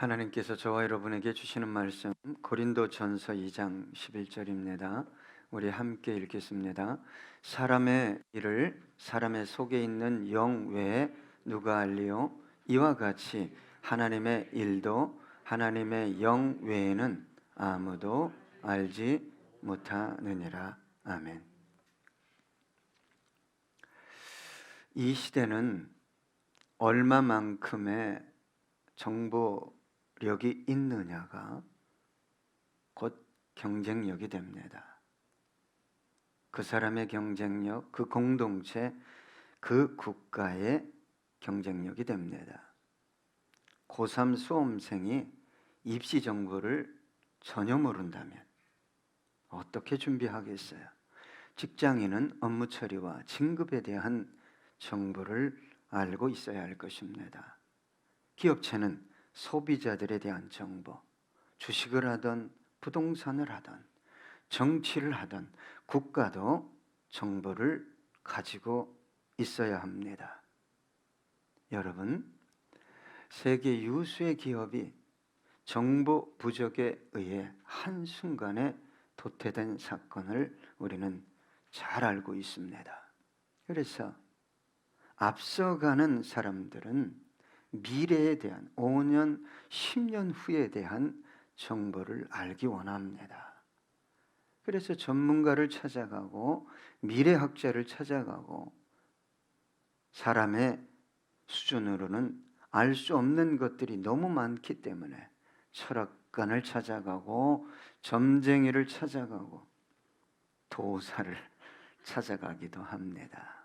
하나님께서 저와 여러분에게 주시는 말씀 고린도전서 2장 11절입니다. 우리 함께 읽겠습니다. 사람의 일을 사람의 속에 있는 영 외에 누가 알리요? 이와 같이 하나님의 일도 하나님의 영 외에는 아무도 알지 못하느니라. 아멘. 이 시대는 얼마만큼의 정보력이 있느냐가 곧 경쟁력이 됩니다. 그 사람의 경쟁력, 그 공동체, 그 국가의 경쟁력이 됩니다. 고3 수험생이 입시 정보를 전혀 모른다면 어떻게 준비하겠어요? 직장인은 업무 처리와 진급에 대한 정보를 알고 있어야 할 것입니다. 기업체는 소비자들에 대한 정보, 주식을 하든 부동산을 하든 정치를 하든 국가도 정보를 가지고 있어야 합니다. 여러분, 세계 유수의 기업이 정보 부족에 의해 한순간에 도태된 사건을 우리는 잘 알고 있습니다. 그래서 앞서가는 사람들은 미래에 대한 5년, 10년 후에 대한 정보를 알기 원합니다. 그래서 전문가를 찾아가고 미래학자를 찾아가고 사람의 수준으로는 알 수 없는 것들이 너무 많기 때문에 철학관을 찾아가고 점쟁이를 찾아가고 도사를 찾아가기도 합니다.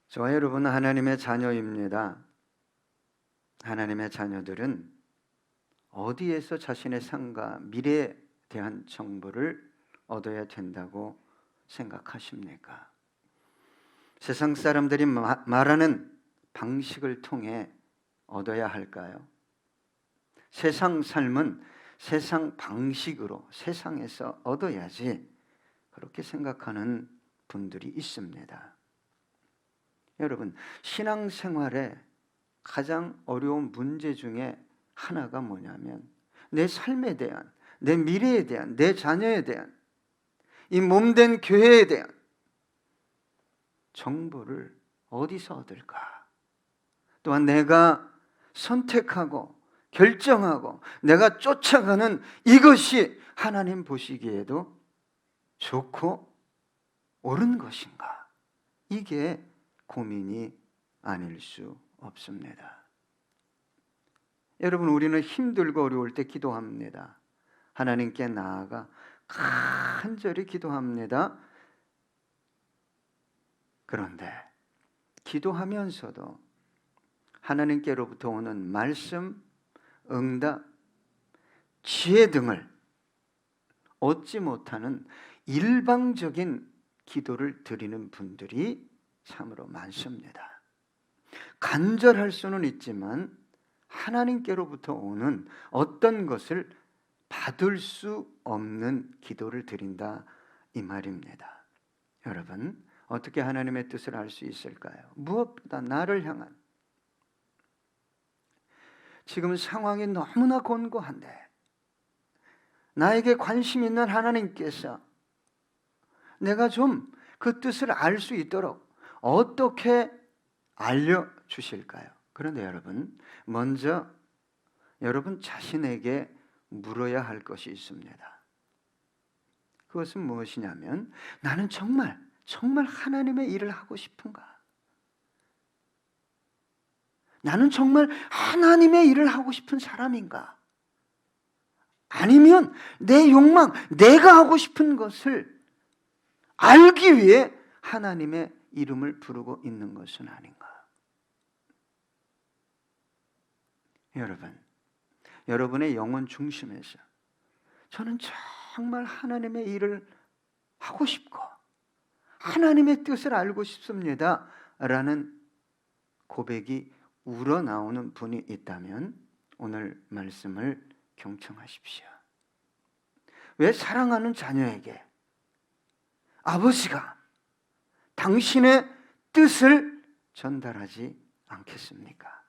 저와 여러분은 하나님의 자녀입니다. 하나님의 자녀들은 어디에서 자신의 삶과 미래에 대한 정보를 얻어야 된다고 생각하십니까? 세상 사람들이 말하는 방식을 통해 얻어야 할까요? 세상 삶은 세상 방식으로 세상에서 얻어야지 그렇게 생각하는 분들이 있습니다. 여러분, 신앙생활에 가장 어려운 문제 중에 하나가 뭐냐면 내 삶에 대한, 내 미래에 대한, 내 자녀에 대한, 이 몸된 교회에 대한 정보를 어디서 얻을까? 또한 내가 선택하고 결정하고 내가 쫓아가는 이것이 하나님 보시기에도 좋고 옳은 것인가? 이게 고민이 아닐 수 없습니다. 여러분, 우리는 힘들고 어려울 때 기도합니다. 하나님께 나아가 간절히 기도합니다. 그런데 기도하면서도 하나님께로부터 오는 말씀, 응답, 지혜 등을 얻지 못하는 일방적인 기도를 드리는 분들이 참으로 많습니다. 간절할 수는 있지만 하나님께로부터 오는 어떤 것을 받을 수 없는 기도를 드린다, 이 말입니다. 여러분, 어떻게 하나님의 뜻을 알 수 있을까요? 무엇보다 나를 향한 지금 상황이 너무나 곤고한데 나에게 관심 있는 하나님께서 내가 좀 그 뜻을 알 수 있도록 어떻게 알려주실까요? 그런데 여러분, 먼저 여러분 자신에게 물어야 할 것이 있습니다. 그것은 무엇이냐면 나는 정말 하나님의 일을 하고 싶은가? 나는 정말 하나님의 일을 하고 싶은 사람인가? 아니면 내 욕망, 내가 하고 싶은 것을 알기 위해 하나님의 이름을 부르고 있는 것은 아닌가? 여러분, 여러분의 영혼 중심에서 저는 정말 하나님의 일을 하고 싶고 하나님의 뜻을 알고 싶습니다 라는 고백이 우러나오는 분이 있다면 오늘 말씀을 경청하십시오. 왜 사랑하는 자녀에게 아버지가 당신의 뜻을 전달하지 않겠습니까?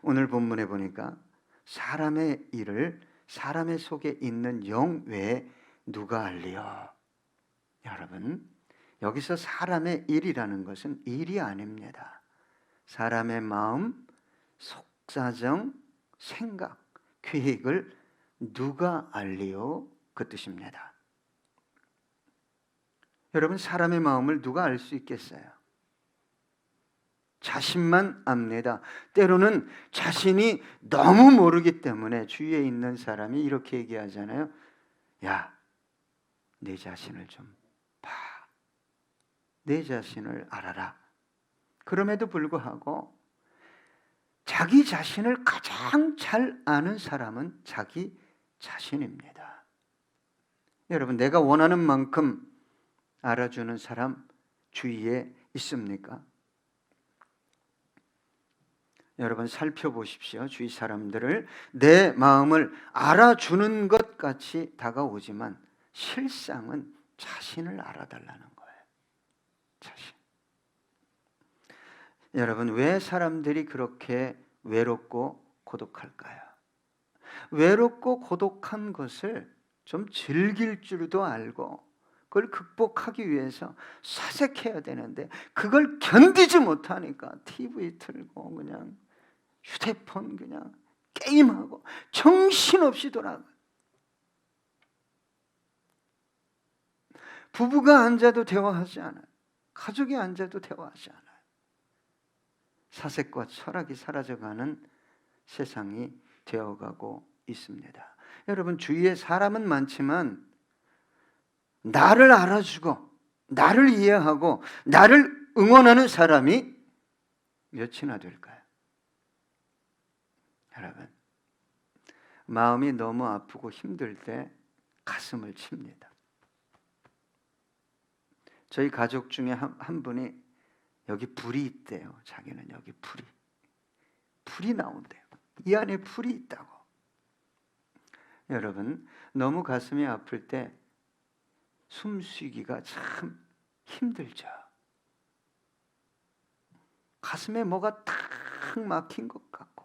오늘 본문에 보니까 사람의 일을 사람의 속에 있는 영 외에 누가 알리요? 여러분, 여기서 사람의 일이라는 것은 일이 아닙니다. 사람의 마음, 속사정, 생각, 계획을 누가 알리요? 그 뜻입니다. 여러분, 사람의 마음을 누가 알 수 있겠어요? 자신만 압니다. 때로는 자신이 너무 모르기 때문에 주위에 있는 사람이 이렇게 얘기하잖아요. 야, 내 자신을 좀 봐. 내 자신을 알아라. 그럼에도 불구하고 자기 자신을 가장 잘 아는 사람은 자기 자신입니다. 여러분, 내가 원하는 만큼 알아주는 사람 주위에 있습니까? 여러분, 살펴보십시오. 주위 사람들을 내 마음을 알아주는 것 같이 다가오지만 실상은 자신을 알아달라는 거예요. 자신. 여러분, 왜 사람들이 그렇게 외롭고 고독할까요? 외롭고 고독한 것을 좀 즐길 줄도 알고 그걸 극복하기 위해서 사색해야 되는데 그걸 견디지 못하니까 TV 틀고 그냥 휴대폰 그냥 게임하고 정신없이 돌아가. 부부가 앉아도 대화하지 않아요. 가족이 앉아도 대화하지 않아요. 사색과 철학이 사라져가는 세상이 되어가고 있습니다. 여러분, 주위에 사람은 많지만 나를 알아주고 나를 이해하고 나를 응원하는 사람이 몇이나 될까요? 여러분, 마음이 너무 아프고 힘들 때 가슴을 칩니다. 저희 가족 중에 한 분이 여기 불이 있대요. 자기는 여기 불이 나온대요. 이 안에 불이 있다고. 여러분, 너무 가슴이 아플 때 숨쉬기가 참 힘들죠. 가슴에 뭐가 탁 막힌 것 같고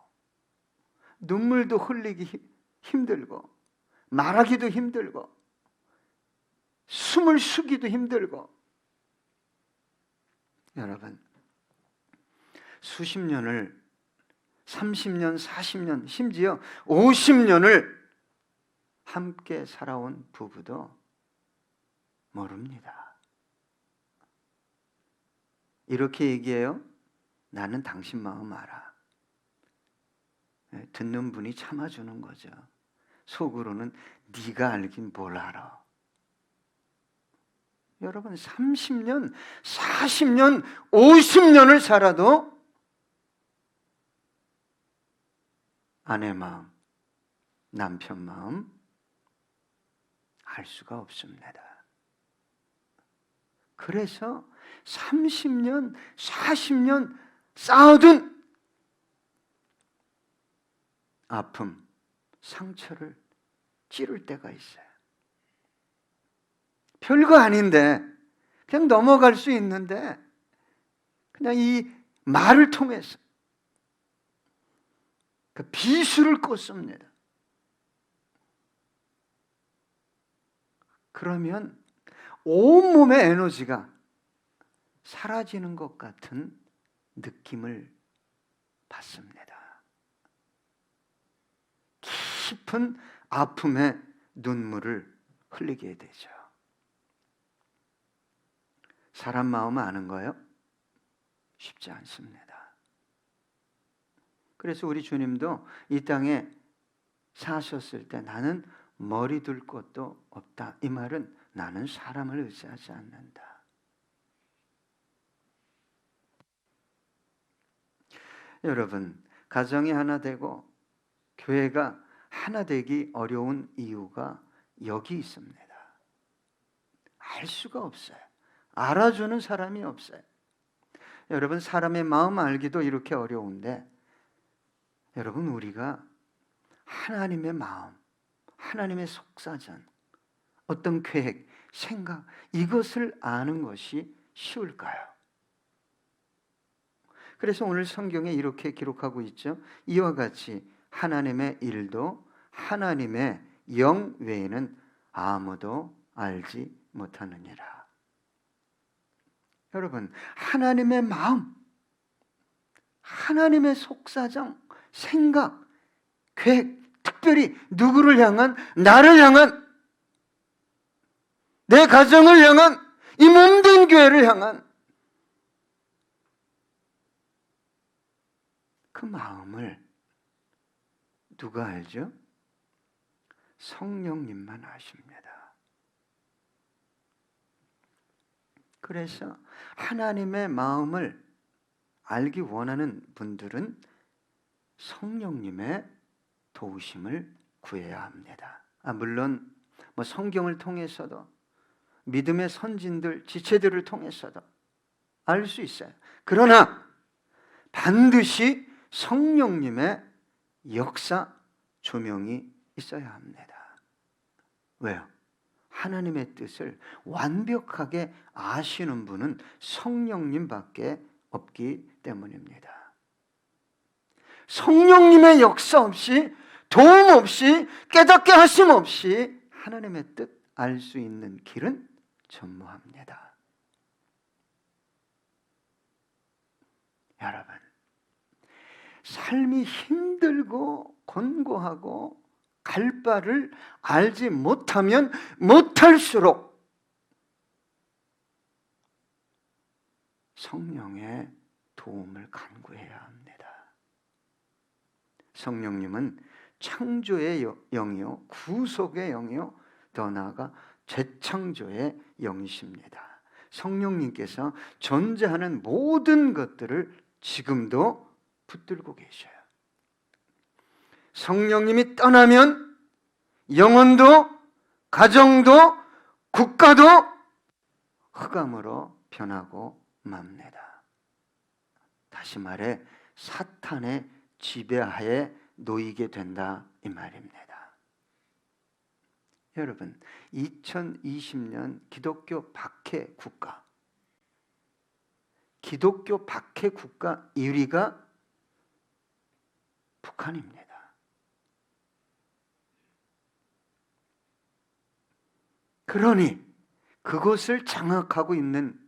눈물도 흘리기 힘들고 말하기도 힘들고 숨을 쉬기도 힘들고. 여러분, 수십 년을 30년, 40년, 심지어 50년을 함께 살아온 부부도 모릅니다. 이렇게 얘기해요. 나는 당신 마음 알아. 듣는 분이 참아주는 거죠. 속으로는 네가 알긴 뭘 알아. 여러분, 30년, 40년, 50년을 살아도 아내 마음, 남편 마음 알 수가 없습니다. 그래서 30년, 40년 쌓아둔 아픔, 상처를 찌를 때가 있어요. 별거 아닌데 그냥 넘어갈 수 있는데 그냥 이 말을 통해서 그 비수를 꽂습니다. 그러면 온몸의 에너지가 사라지는 것 같은 느낌을 받습니다. 깊은 아픔의 눈물을 흘리게 되죠. 사람 마음을 아는 거요? 쉽지 않습니다. 그래서 우리 주님도 이 땅에 사셨을 때 나는 머리 둘 곳도 없다. 이 말은 나는 사람을 의지하지 않는다. 여러분, 가정이 하나 되고 교회가 하나 되기 어려운 이유가 여기 있습니다. 알 수가 없어요. 알아주는 사람이 없어요. 여러분, 사람의 마음 알기도 이렇게 어려운데 여러분, 우리가 하나님의 마음, 하나님의 속사전, 어떤 계획, 생각, 이것을 아는 것이 쉬울까요? 그래서 오늘 성경에 이렇게 기록하고 있죠. 이와 같이 하나님의 일도 하나님의 영 외에는 아무도 알지 못하느니라. 여러분, 하나님의 마음, 하나님의 속사정, 생각, 계획, 특별히 누구를 향한, 나를 향한, 내 가정을 향한, 이 몸된 교회를 향한 그 마음을 누가 알죠? 성령님만 아십니다. 그래서 하나님의 마음을 알기 원하는 분들은 성령님의 도우심을 구해야 합니다. 물론 성경을 통해서도 믿음의 선진들, 지체들을 통해서도 알 수 있어요. 그러나 반드시 성령님의 역사, 조명이 있어야 합니다. 왜요? 하나님의 뜻을 완벽하게 아시는 분은 성령님밖에 없기 때문입니다. 성령님의 역사 없이, 도움 없이, 깨닫게 하심 없이 하나님의 뜻 알 수 있는 길은 전무합니다. 여러분, 삶이 힘들고 곤고하고 갈 바를 알지 못하면 못할수록 성령의 도움을 간구해야 합니다. 성령님은 창조의 영이요, 구속의 영이요, 더 나아가 재창조의 영이십니다. 성령님께서 존재하는 모든 것들을 지금도 붙들고 계셔요. 성령님이 떠나면 영혼도, 가정도, 국가도 흑암으로 변하고 맙니다. 다시 말해 사탄의 지배하에 놓이게 된다, 이 말입니다. 여러분, 2020년 기독교 박해 국가, 기독교 박해 국가 1위가 북한입니다. 그러니 그것을 장악하고 있는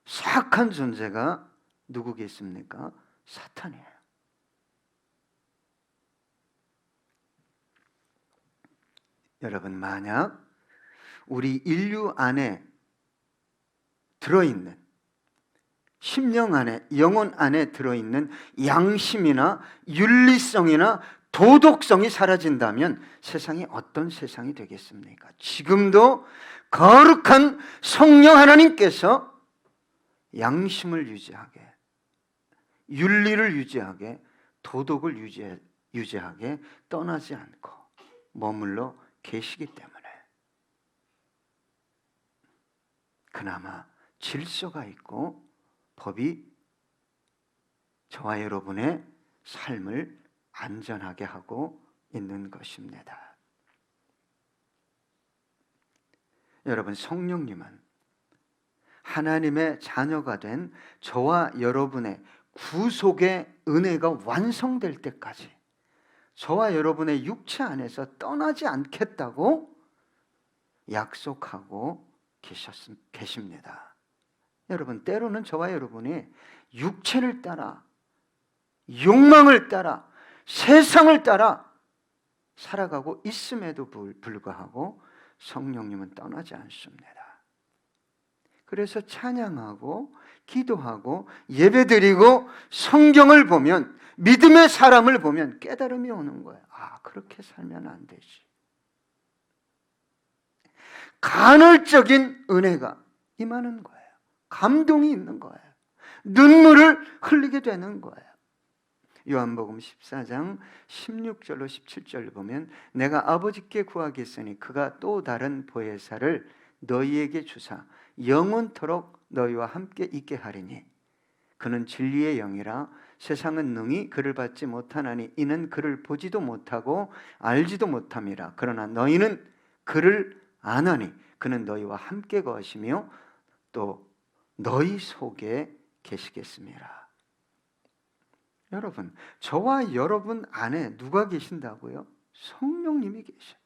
사악한 존재가 누구겠습니까? 사탄이에요. 여러분, 만약 우리 인류 안에 들어있는, 심령 안에, 영혼 안에 들어있는 양심이나 윤리성이나 도덕성이 사라진다면 세상이 어떤 세상이 되겠습니까? 지금도 거룩한 성령 하나님께서 양심을 유지하게, 윤리를 유지하게, 도덕을 유지하게 떠나지 않고 머물러 계시기 때문에 그나마 질서가 있고 법이 저와 여러분의 삶을 안전하게 하고 있는 것입니다. 여러분, 성령님은 하나님의 자녀가 된 저와 여러분의 구속의 은혜가 완성될 때까지 저와 여러분의 육체 안에서 떠나지 않겠다고 약속하고 계십니다. 여러분, 때로는 저와 여러분이 육체를 따라, 욕망을 따라, 세상을 따라 살아가고 있음에도 불구하고 성령님은 떠나지 않습니다. 그래서 찬양하고 기도하고 예배드리고 성경을 보면, 믿음의 사람을 보면 깨달음이 오는 거예요. 그렇게 살면 안 되지. 간헐적인 은혜가 임하는 거예요. 감동이 있는 거예요. 눈물을 흘리게 되는 거예요. 요한복음 14장 16절로 17절 보면 내가 아버지께 구하겠으니 그가 또 다른 보혜사를 너희에게 주사 영원토록 너희와 함께 있게 하리니 그는 진리의 영이라 세상은 능히 그를 받지 못하나니 이는 그를 보지도 못하고 알지도 못함이라. 그러나 너희는 그를 아나니 그는 너희와 함께 거하시며 또 너희 속에 계시겠습니다. 여러분, 저와 여러분 안에 누가 계신다고요? 성령님이 계셔요.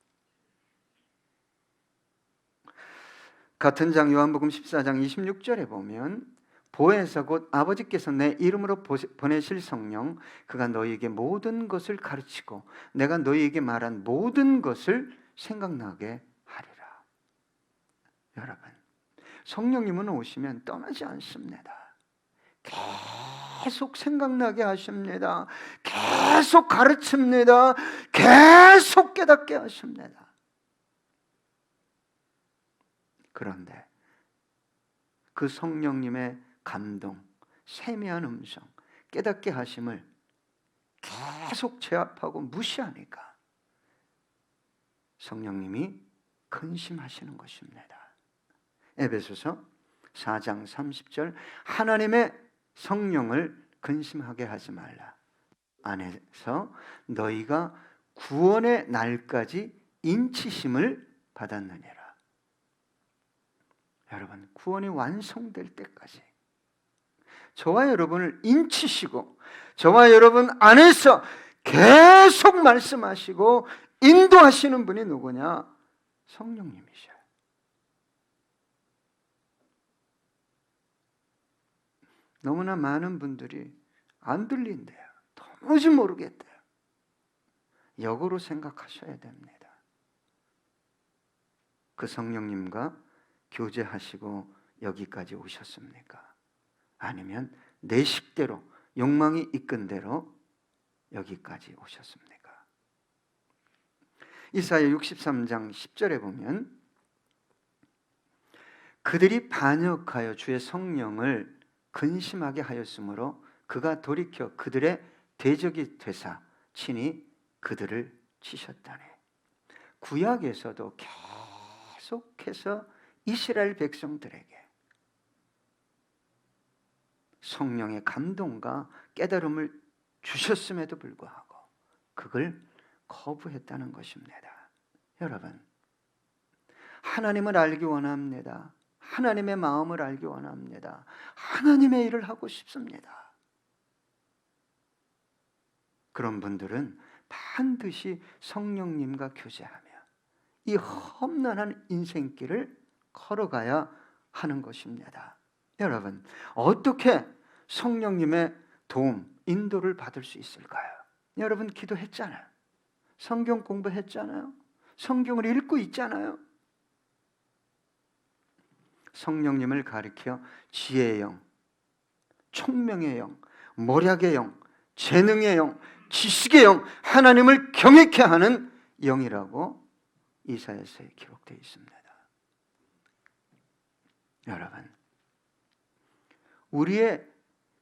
같은 장 요한복음 14장 26절에 보면 보혜사 곧 아버지께서 내 이름으로 보내실 성령 그가 너희에게 모든 것을 가르치고 내가 너희에게 말한 모든 것을 생각나게 하리라. 여러분, 성령님은 오시면 떠나지 않습니다. 계속 생각나게 하십니다. 계속 가르칩니다. 계속 깨닫게 하십니다. 그런데 그 성령님의 감동, 세미한 음성, 깨닫게 하심을 계속 제압하고 무시하니까 성령님이 근심하시는 것입니다. 에베소서 4장 30절 하나님의 성령을 근심하게 하지 말라. 안에서 너희가 구원의 날까지 인치심을 받았느니라. 여러분, 구원이 완성될 때까지 저와 여러분을 인치시고 저와 여러분 안에서 계속 말씀하시고 인도하시는 분이 누구냐? 성령님이셔요. 너무나 많은 분들이 안 들린대요. 도무지 모르겠대요. 역으로 생각하셔야 됩니다. 그 성령님과 교제하시고 여기까지 오셨습니까? 아니면 내 식대로 욕망이 이끈 대로 여기까지 오셨습니까? 이사야 63장 10절에 보면 그들이 반역하여 주의 성령을 근심하게 하였으므로 그가 돌이켜 그들의 대적이 되사 친히 그들을 치셨다네. 구약에서도 계속해서 이스라엘 백성들에게 성령의 감동과 깨달음을 주셨음에도 불구하고 그걸 거부했다는 것입니다. 여러분, 하나님을 알기 원합니다. 하나님의 마음을 알기 원합니다. 하나님의 일을 하고 싶습니다. 그런 분들은 반드시 성령님과 교제하며 이 험난한 인생길을 걸어가야 하는 것입니다. 여러분, 어떻게 성령님의 도움, 인도를 받을 수 있을까요? 여러분, 기도했잖아요. 성경 공부했잖아요. 성경을 읽고 있잖아요. 성령님을 가리켜 지혜의 영, 총명의 영, 모략의 영, 재능의 영, 지식의 영, 하나님을 경외케 하는 영이라고 이사야서에 기록되어 있습니다. 여러분, 우리의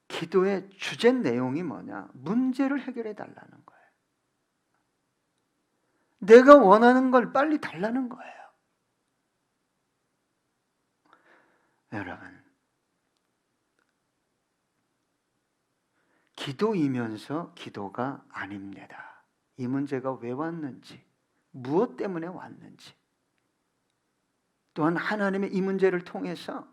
기도의 주제 내용이 뭐냐? 문제를 해결해 달라는 거예요. 내가 원하는 걸 빨리 달라는 거예요. 여러분, 기도이면서 기도가 아닙니다. 이 문제가 왜 왔는지, 무엇 때문에 왔는지, 또한 하나님의 이 문제를 통해서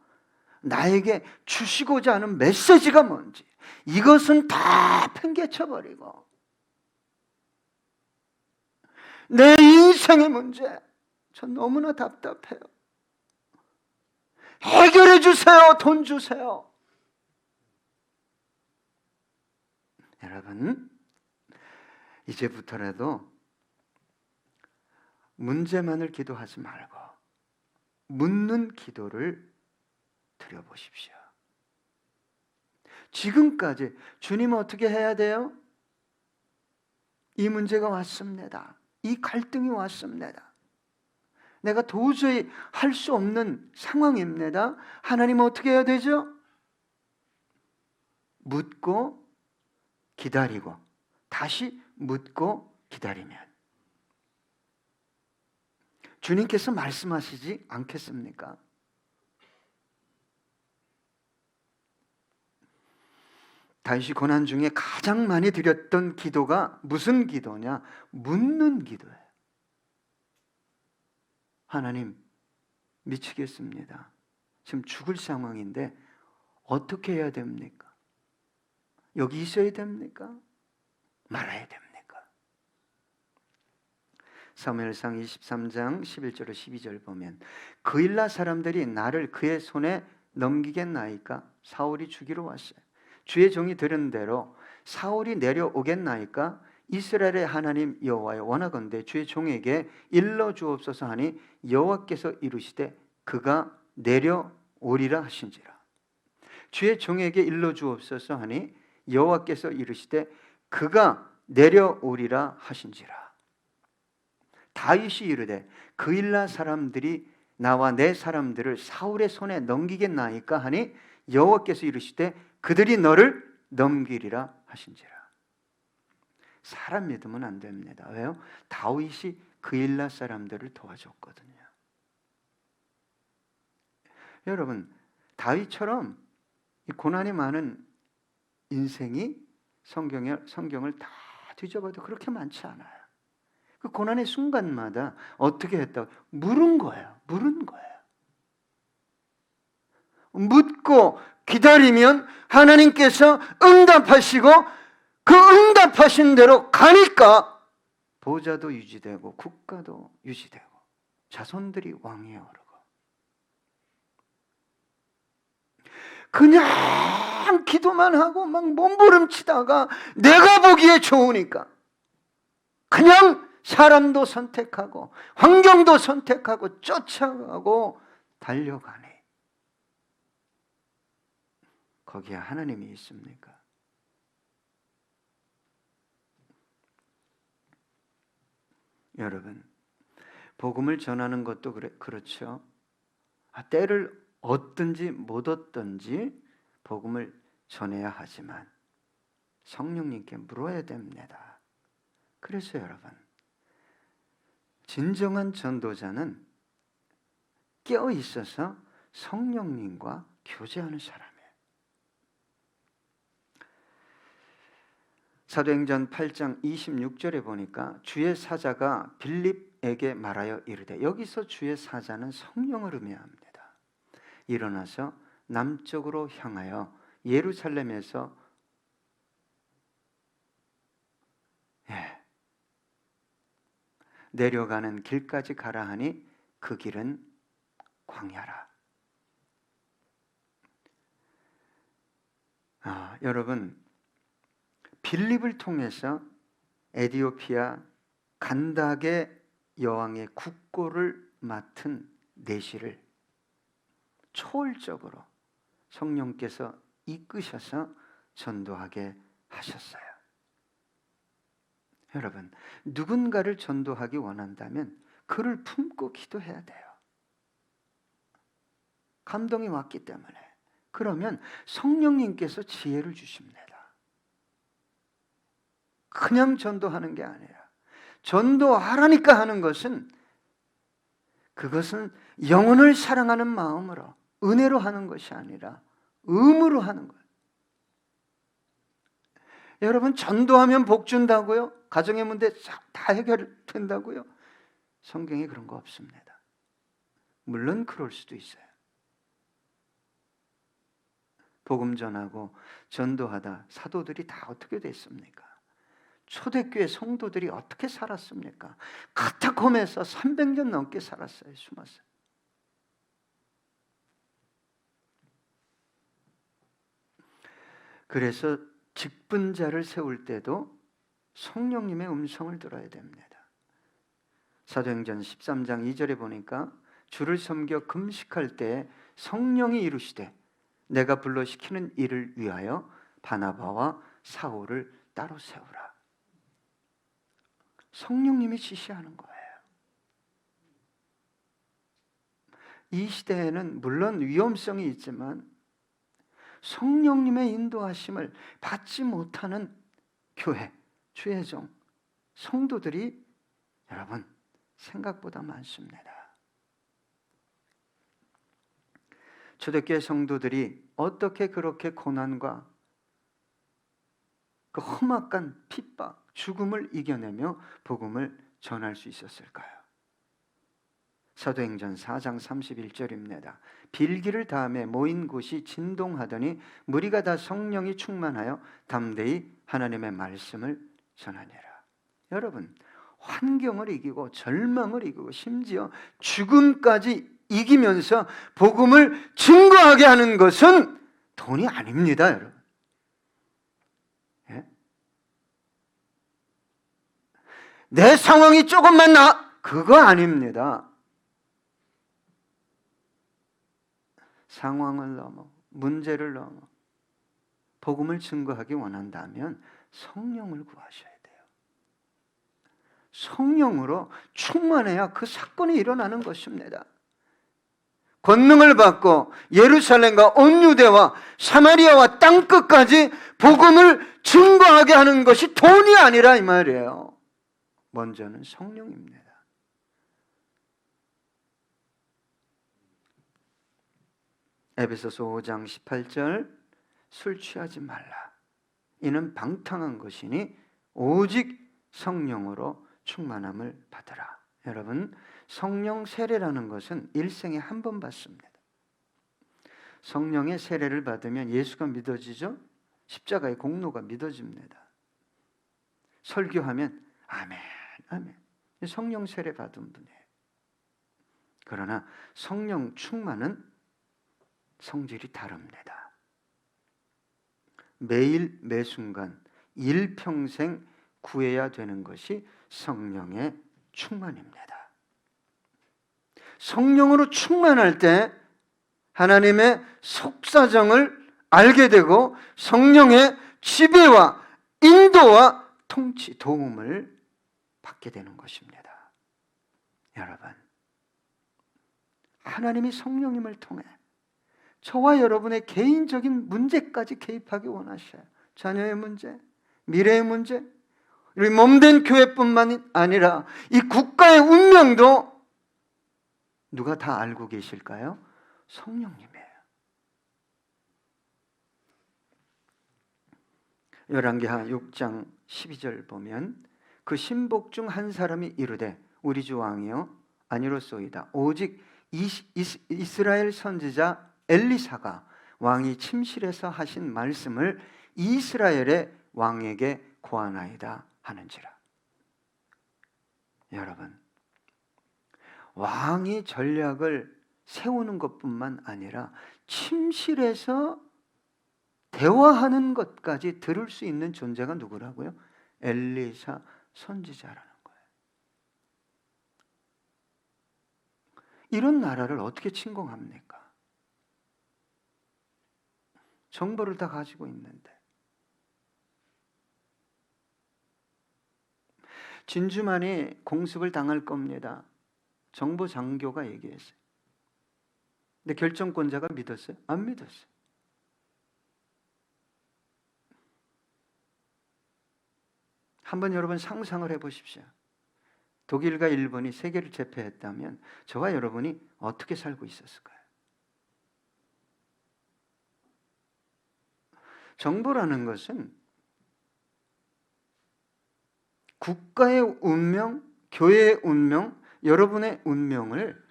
나에게 주시고자 하는 메시지가 뭔지, 이것은 다 팽개쳐버리고 내 인생의 문제, 전 너무나 답답해요. 해결해 주세요. 돈 주세요. 여러분, 이제부터라도 문제만을 기도하지 말고 묻는 기도를 드려보십시오. 지금까지 주님 어떻게 해야 돼요? 이 문제가 왔습니다. 이 갈등이 왔습니다. 내가 도저히 할 수 없는 상황입니다. 하나님 어떻게 해야 되죠? 묻고 기다리고 다시 묻고 기다리면 주님께서 말씀하시지 않겠습니까? 다윗이 고난 중에 가장 많이 드렸던 기도가 무슨 기도냐? 묻는 기도예요. 하나님, 미치겠습니다. 지금 죽을 상황인데 어떻게 해야 됩니까? 여기 있어야 됩니까? 말아야 됩니까? 사무엘상 23장 11절 12절 보면 그일라 사람들이 나를 그의 손에 넘기겠나이까? 사울이 죽이러 왔어요. 주의 종이 들은 대로 사울이 내려오겠나이까? 이스라엘의 하나님 여호와여 원하건대 주의 종에게 일러 주옵소서 하니 여호와께서 이르시되 그가 내려오리라 하신지라. 주의 종에게 일러 주옵소서 하니 여호와께서 이르시되 그가 내려오리라 하신지라. 다윗이 이르되 그일라 사람들이 나와 내 사람들을 사울의 손에 넘기겠나이까 하니 여호와께서 이르시되 그들이 너를 넘기리라 하신지라. 사람 믿으면 안 됩니다. 왜요? 다윗이 그일라 사람들을 도와줬거든요. 여러분, 다윗처럼 이 고난이 많은 인생이 성경을 다 뒤져봐도 그렇게 많지 않아요. 그 고난의 순간마다 어떻게 했다고? 물은 거예요. 물은 거예요. 묻고 기다리면 하나님께서 응답하시고 그 응답하신 대로 가니까 보좌도 유지되고 국가도 유지되고 자손들이 왕위에 오르고. 그냥 기도만 하고 막 몸부림치다가 내가 보기에 좋으니까 그냥 사람도 선택하고 환경도 선택하고 쫓아가고 달려가네. 거기에 하나님이 있습니까? 여러분, 복음을 전하는 것도 그렇죠. 때를 얻든지 못 얻든지 복음을 전해야 하지만 성령님께 물어야 됩니다. 그래서 여러분, 진정한 전도자는 깨어 있어서 성령님과 교제하는 사람이에요. 사도행전 8장 26절에 보니까 주의 사자가 빌립에게 말하여 이르되, 여기서 주의 사자는 성령을 의미합니다. 일어나서 남쪽으로 향하여 예루살렘에서 내려가는 길까지 가라 하니 그 길은 광야라. 여러분, 빌립을 통해서 에디오피아 간닥의 여왕의 국고를 맡은 내시를 초월적으로 성령께서 이끄셔서 전도하게 하셨어요. 여러분, 누군가를 전도하기 원한다면 그를 품고 기도해야 돼요. 감동이 왔기 때문에. 그러면 성령님께서 지혜를 주십니다. 그냥 전도하는 게 아니라 전도하라니까 하는 것은, 그것은 영혼을 사랑하는 마음으로 은혜로 하는 것이 아니라 의무로 하는 거예요. 여러분, 전도하면 복 준다고요? 가정의 문제 다 해결된다고요? 성경에 그런 거 없습니다. 물론 그럴 수도 있어요. 복음 전하고 전도하다 사도들이 다 어떻게 됐습니까? 초대교회 성도들이 어떻게 살았습니까? 카타콤에서 300년 넘게 살았어요. 숨었어요. 그래서 직분자를 세울 때도 성령님의 음성을 들어야 됩니다. 사도행전 13장 2절에 보니까 주를 섬겨 금식할 때 성령이 이루시되 내가 불러 시키는 일을 위하여 바나바와 사울을 따로 세우라. 성령님이 지시하는 거예요. 이 시대에는 물론 위험성이 있지만 성령님의 인도하심을 받지 못하는 교회, 주의 종, 성도들이 여러분 생각보다 많습니다. 초대교회 성도들이 어떻게 그렇게 고난과 그 험악한 핍박, 죽음을 이겨내며 복음을 전할 수 있었을까요? 사도행전 4장 31절입니다. 빌기를 다음에 모인 곳이 진동하더니 무리가 다 성령이 충만하여 담대히 하나님의 말씀을 전하니라. 여러분, 환경을 이기고 절망을 이기고 심지어 죽음까지 이기면서 복음을 증거하게 하는 것은 돈이 아닙니다, 여러분. 예? 내 상황이 조금만 그거 아닙니다. 상황을 넘어, 문제를 넘어 복음을 증거하기 원한다면 성령을 구하셔야 돼요. 성령으로 충만해야 그 사건이 일어나는 것입니다. 권능을 받고 예루살렘과 온 유대와 사마리아와 땅끝까지 복음을 증거하게 하는 것이 돈이 아니라 이 말이에요. 먼저는 성령입니다. 에베소서 5장 18절 술 취하지 말라. 이는 방탕한 것이니 오직 성령으로 충만함을 받으라. 여러분, 성령 세례라는 것은 일생에 한 번 받습니다. 성령의 세례를 받으면 예수가 믿어지죠? 십자가의 공로가 믿어집니다. 설교하면 아멘, 아멘. 성령 세례 받은 분이에요. 그러나 성령 충만은 성질이 다릅니다. 매일 매순간 일평생 구해야 되는 것이 성령의 충만입니다. 성령으로 충만할 때 하나님의 속사정을 알게 되고 성령의 지배와 인도와 통치, 도움을 받게 되는 것입니다. 여러분, 하나님이 성령님을 통해 저와 여러분의 개인적인 문제까지 개입하기 원하셔요. 자녀의 문제, 미래의 문제, 우리 몸된 교회뿐만 아니라 이 국가의 운명도 누가 다 알고 계실까요? 성령님이에요. 열왕기하 6장 12절 보면 그 신복 중 한 사람이 이르되 우리 주 왕이여 아니로소이다. 오직 이스라엘 선지자 엘리사가 왕이 침실에서 하신 말씀을 이스라엘의 왕에게 고하나이다 하는지라. 여러분, 왕이 전략을 세우는 것뿐만 아니라 침실에서 대화하는 것까지 들을 수 있는 존재가 누구라고요? 엘리사 선지자라는 거예요. 이런 나라를 어떻게 침공합니까? 정보를 다 가지고 있는데. 진주만이 공습을 당할 겁니다. 정보 장교가 얘기했어요. 근데 결정권자가 믿었어요? 안 믿었어요. 한번 여러분 상상을 해보십시오. 독일과 일본이 세계를 제패했다면 저와 여러분이 어떻게 살고 있었을까요? 정보라는 것은 국가의 운명, 교회의 운명, 여러분의 운명을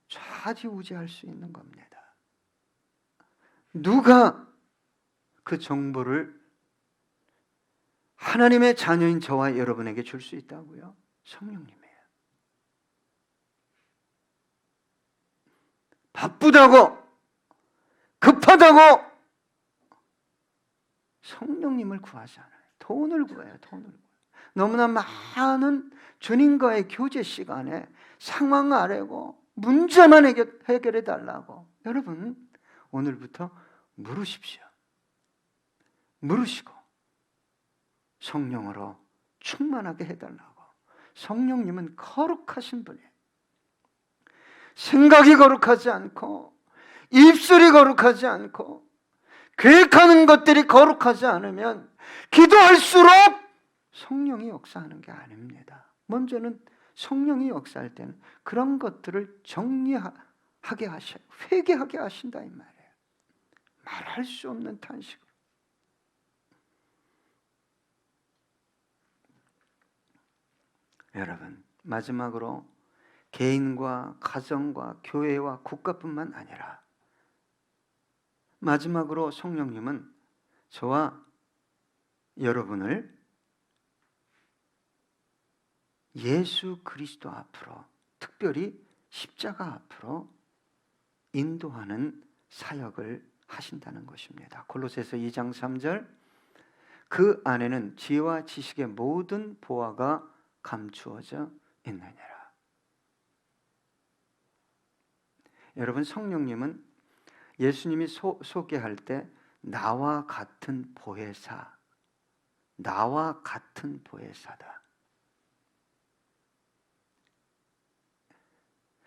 좌지우지할 수 있는 겁니다. 누가 그 정보를 하나님의 자녀인 저와 여러분에게 줄 수 있다고요? 성령님이에요. 바쁘다고, 급하다고 성령님을 구하지 않아요. 돈을 구해요. 돈을 구해요. 너무나 많은 주님과의 교제 시간에 상황 아래고 문제만 해결해 달라고. 여러분, 오늘부터 물으십시오. 물으시고 성령으로 충만하게 해달라고. 성령님은 거룩하신 분이에요. 생각이 거룩하지 않고 입술이 거룩하지 않고 계획하는 것들이 거룩하지 않으면 기도할수록 성령이 역사하는 게 아닙니다. 먼저는 성령이 역사할 때는 그런 것들을 정리하게 하셔요. 회개하게 하신다 이 말이에요. 말할 수 없는 탄식으로. 여러분, 마지막으로 개인과 가정과 교회와 국가뿐만 아니라 마지막으로 성령님은 저와 여러분을 예수 그리스도 앞으로, 특별히 십자가 앞으로 인도하는 사역을 하신다는 것입니다. 골로새서 2장 3절, 그 안에는 지혜와 지식의 모든 보화가 감추어져 있느니라. 여러분, 성령님은 예수님이 소개할 때 나와 같은 보혜사, 나와 같은 보혜사다.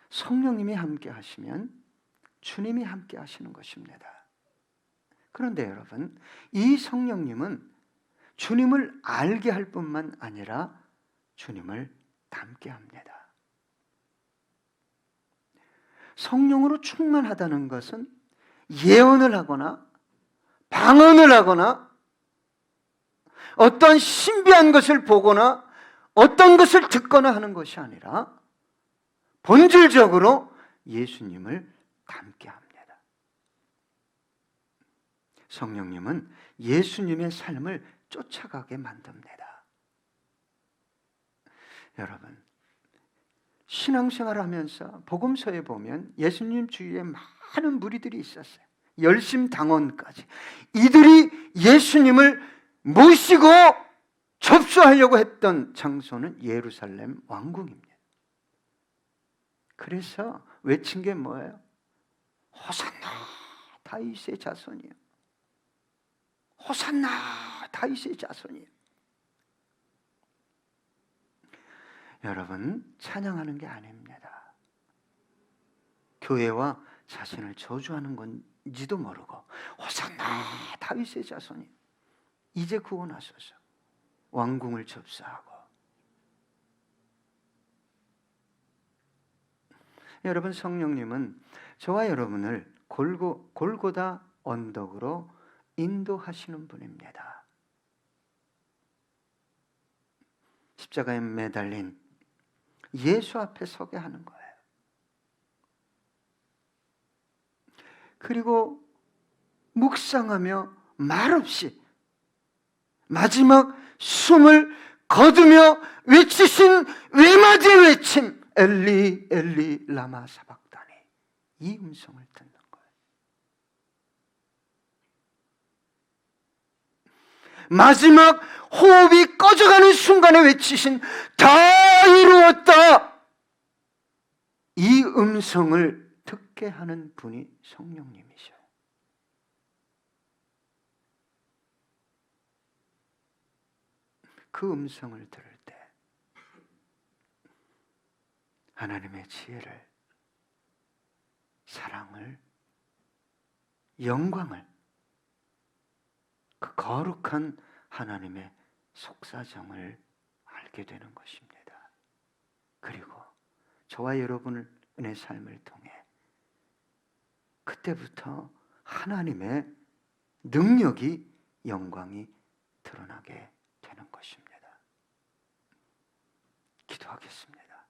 성령님이 함께 하시면 주님이 함께 하시는 것입니다. 그런데 여러분, 이 성령님은 주님을 알게 할 뿐만 아니라 주님을 닮게 합니다. 성령으로 충만하다는 것은 예언을 하거나 방언을 하거나 어떤 신비한 것을 보거나 어떤 것을 듣거나 하는 것이 아니라 본질적으로 예수님을 닮게 합니다. 성령님은 예수님의 삶을 쫓아가게 만듭니다. 여러분, 신앙생활을 하면서 복음서에 보면 예수님 주위에 많은 무리들이 있었어요. 열심당원까지. 이들이 예수님을 모시고 접수하려고 했던 장소는 예루살렘 왕궁입니다. 그래서 외친 게 뭐예요? 호산나 다윗의 자손이요. 호산나 다윗의 자손이요. 여러분, 찬양하는 게 아닙니다. 교회와 자신을 저주하는 건지도 모르고 호산나 다윗의 자손이 이제 구원하소서. 왕궁을 접수하고. 여러분, 성령님은 저와 여러분을 골고다 언덕으로 인도하시는 분입니다. 십자가에 매달린 예수 앞에 서게 하는 거예요. 그리고 묵상하며 말없이 마지막 숨을 거두며 외치신 외마디의 외침, 엘리 엘리 라마 사박다니, 이 음성을 듣는 거예요. 마지막 호흡이 꺼져가는 순간에 외치신 다 이루었다, 이 음성을 듣게 하는 분이 성령님이셔요. 그 음성을 들을 때 하나님의 지혜를, 사랑을, 영광을, 그 거룩한 하나님의 속사정을 알게 되는 것입니다. 그리고 저와 여러분의 삶을 통해 그때부터 하나님의 능력이, 영광이 드러나게 되는 것입니다. 기도하겠습니다.